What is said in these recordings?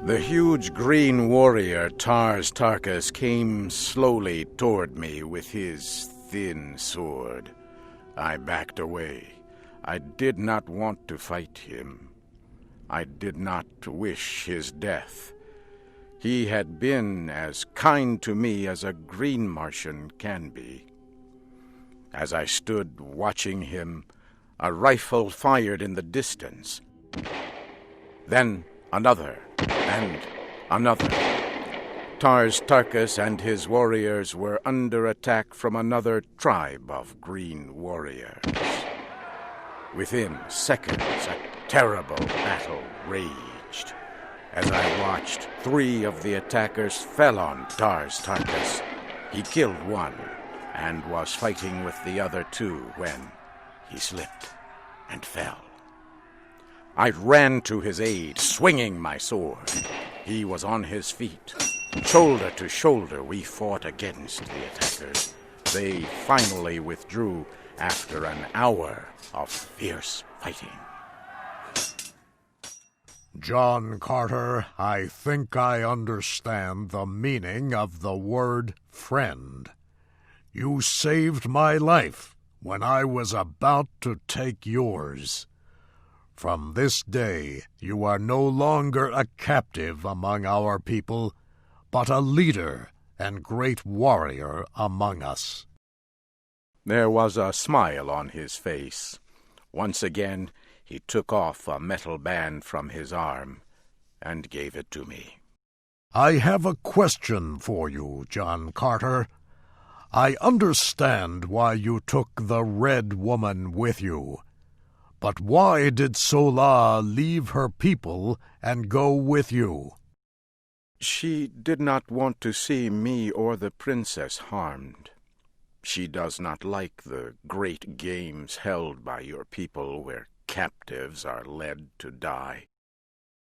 The huge green warrior Tars Tarkas came slowly toward me with his thin sword. I backed away. I did not want to fight him. I did not wish his death. He had been as kind to me as a green Martian can be. As I stood watching him, a rifle fired in the distance. Then another, and another. Tars Tarkas and his warriors were under attack from another tribe of green warriors. Within seconds, a terrible battle raged. As I watched, 3 of the attackers fell on Tars Tarkas. He killed one and was fighting with the other 2 when he slipped and fell. I ran to his aid, swinging my sword. He was on his feet. Shoulder to shoulder, we fought against the attackers. They finally withdrew after an hour of fierce fighting. John Carter, I think I understand the meaning of the word friend. You saved my life when I was about to take yours. From this day, you are no longer a captive among our people, but a leader and great warrior among us. There was a smile on his face. Once again, he took off a metal band from his arm and gave it to me. I have a question for you, John Carter. I understand why you took the Red Woman with you. But why did Sola leave her people and go with you? She did not want to see me or the princess harmed. She does not like the great games held by your people where captives are led to die.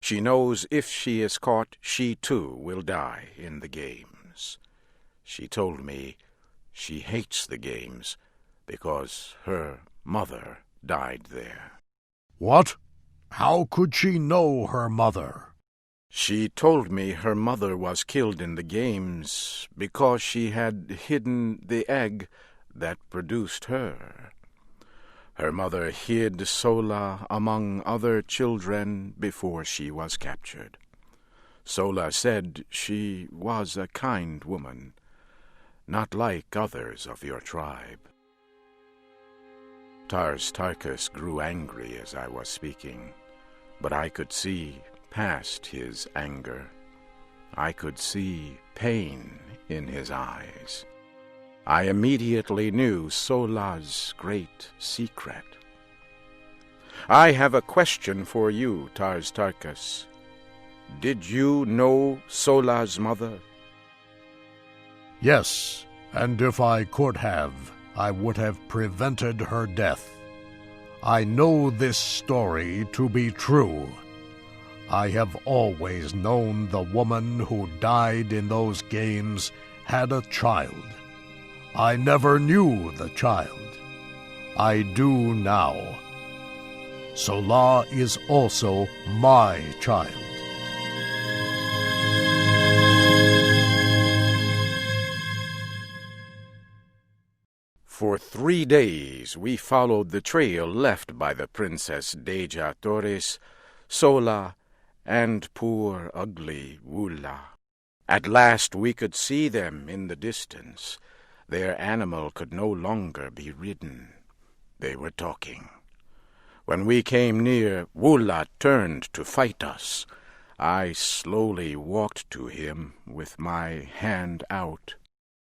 She knows if she is caught, she too will die in the games. She told me she hates the games because her mother died there. What? How could she know her mother? She told me her mother was killed in the games because she had hidden the egg that produced her. Her mother hid Sola among other children before she was captured. Sola said she was a kind woman, not like others of your tribe. Tars Tarkas grew angry as I was speaking, but I could see past his anger. I could see pain in his eyes. I immediately knew Sola's great secret. I have a question for you, Tars Tarkas. Did you know Sola's mother? Yes, and if I could have, I would have prevented her death. I know this story to be true. I have always known the woman who died in those games had a child. I never knew the child. I do now. Sola is also my child. For 3 days we followed the trail left by the Princess Deja Torres, Sola, and poor ugly Wula. At last we could see them in the distance. Their animal could no longer be ridden. They were talking. When we came near, Wula turned to fight us. I slowly walked to him with my hand out.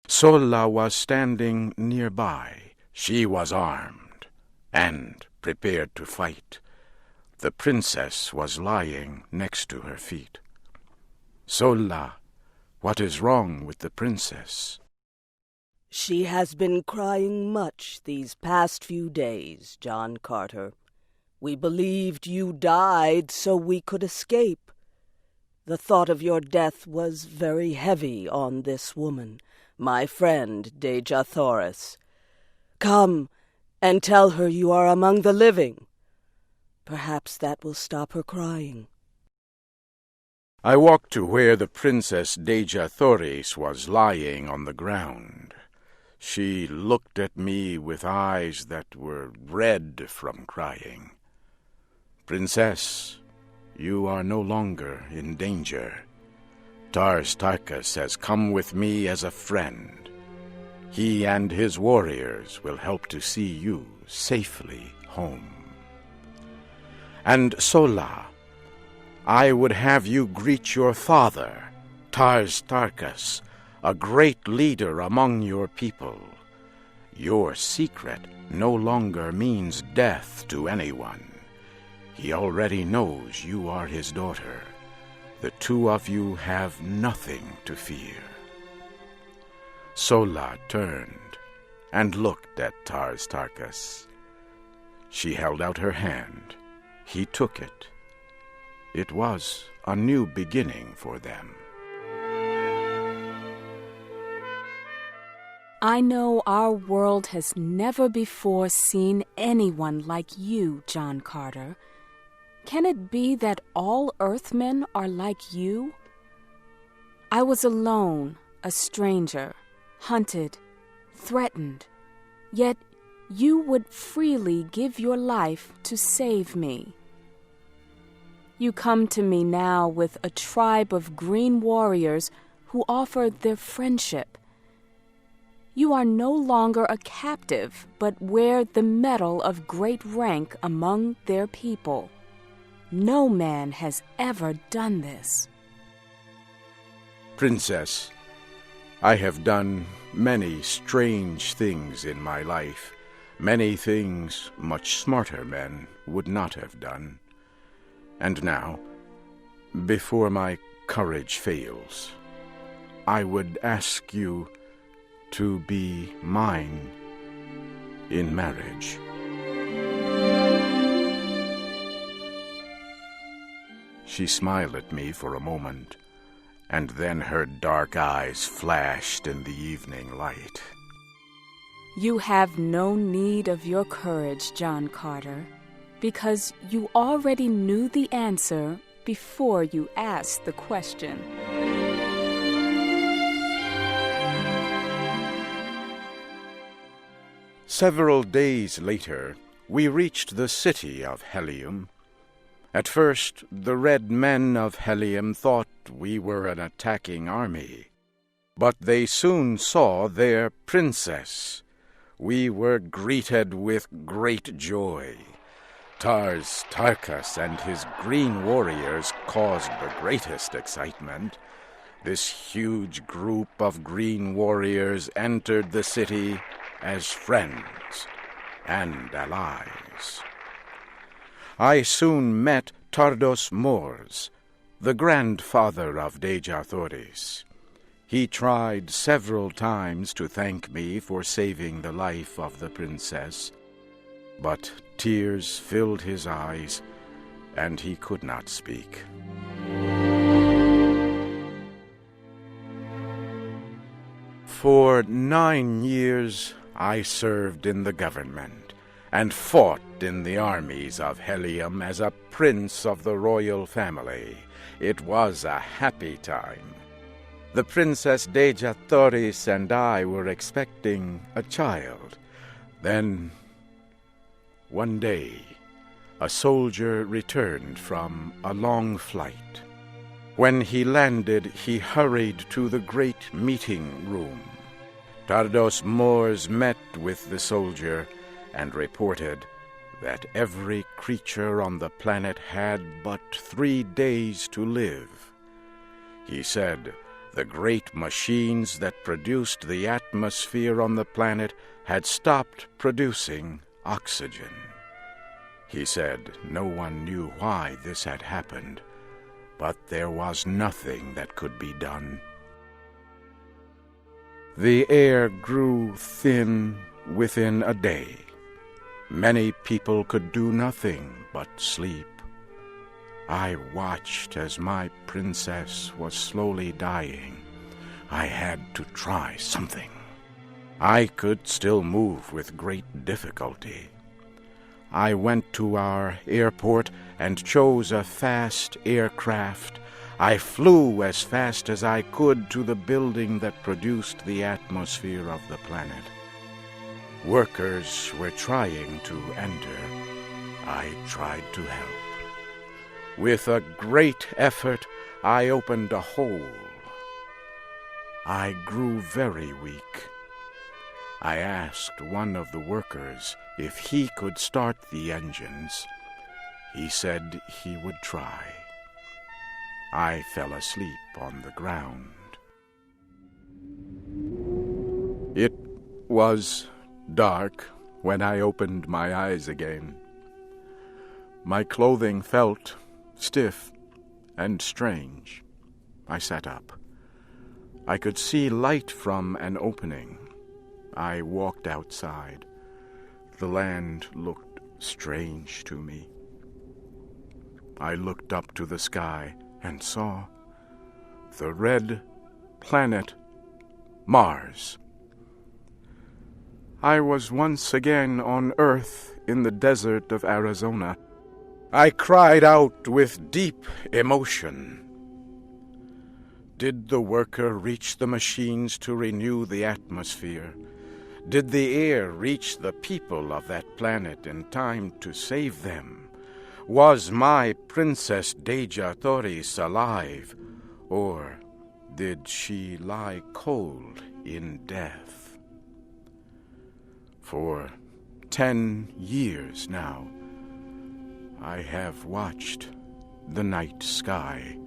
Sola was standing nearby. She was armed and prepared to fight. The princess was lying next to her feet. Sola, what is wrong with the princess? She has been crying much these past few days, John Carter. We believed you died so we could escape. The thought of your death was very heavy on this woman, my friend Deja Thoris. Come and tell her you are among the living. Perhaps that will stop her crying. I walked to where the Princess Dejah Thoris was lying on the ground. She looked at me with eyes that were red from crying. "Princess, you are no longer in danger. Tars Tarkas has come with me as a friend. He and his warriors will help to see you safely home. And Sola, I would have you greet your father, Tars Tarkas, a great leader among your people. Your secret no longer means death to anyone. He already knows you are his daughter. The two of you have nothing to fear." Sola turned and looked at Tars Tarkas. She held out her hand. He took it. It was a new beginning for them. I know our world has never before seen anyone like you, John Carter. Can it be that all Earthmen are like you? I was alone, a stranger, hunted, threatened, yet you would freely give your life to save me. You come to me now with a tribe of green warriors who offer their friendship. You are no longer a captive, but wear the medal of great rank among their people. No man has ever done this. Princess, I have done many strange things in my life, many things much smarter men would not have done. And now, before my courage fails, I would ask you to be mine in marriage. She smiled at me for a moment, and then her dark eyes flashed in the evening light. You have no need of your courage, John Carter, because you already knew the answer before you asked the question. Several days later, we reached the city of Helium. At first, the red men of Helium thought we were an attacking army, but they soon saw their princess. We were greeted with great joy. Tars Tarkas and his green warriors caused the greatest excitement. This huge group of green warriors entered the city as friends and allies. I soon met Tardos Mors, the grandfather of Dejah Thoris. He tried several times to thank me for saving the life of the princess, but tears filled his eyes, and he could not speak. For 9 years, I served in the government and fought in the armies of Helium as a prince of the royal family. It was a happy time. The Princess Dejah Thoris and I were expecting a child. Then, one day, a soldier returned from a long flight. When he landed, he hurried to the great meeting room. Tardos Mors met with the soldier and reported that every creature on the planet had but 3 days to live. He said the great machines that produced the atmosphere on the planet had stopped producing oxygen. He said no one knew why this had happened, but there was nothing that could be done. The air grew thin within a day. Many people could do nothing but sleep. I watched as my princess was slowly dying. I had to try something. I could still move with great difficulty. I went to our airport and chose a fast aircraft. I flew as fast as I could to the building that produced the atmosphere of the planet. Workers were trying to enter. I tried to help. With a great effort, I opened a hole. I grew very weak. I asked one of the workers if he could start the engines. He said he would try. I fell asleep on the ground. It was dark when I opened my eyes again. My clothing felt stiff and strange. I sat up. I could see light from an opening. I walked outside. The land looked strange to me. I looked up to the sky and saw the red planet Mars. I was once again on Earth in the desert of Arizona. I cried out with deep emotion. Did the worker reach the machines to renew the atmosphere? Did the air reach the people of that planet in time to save them? Was my Princess Dejah Thoris alive, or did she lie cold in death? For 10 years now, I have watched the night sky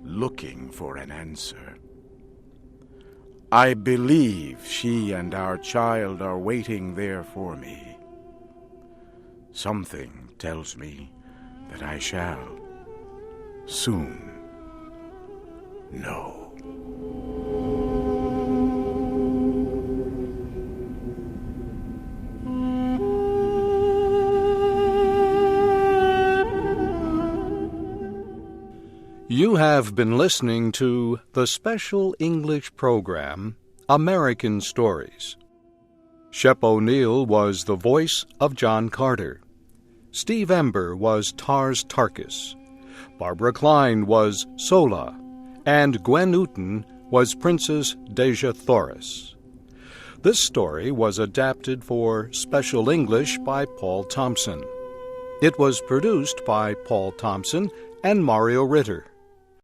looking for an answer. I believe she and our child are waiting there for me. Something tells me that I shall soon know. You have been listening to the special English program, American Stories. Shep O'Neill was the voice of John Carter. Steve Ember was Tars Tarkas. Barbara Klein was Sola. And Gwen Newton was Princess Dejah Thoris. This story was adapted for Special English by Paul Thompson. It was produced by Paul Thompson and Mario Ritter.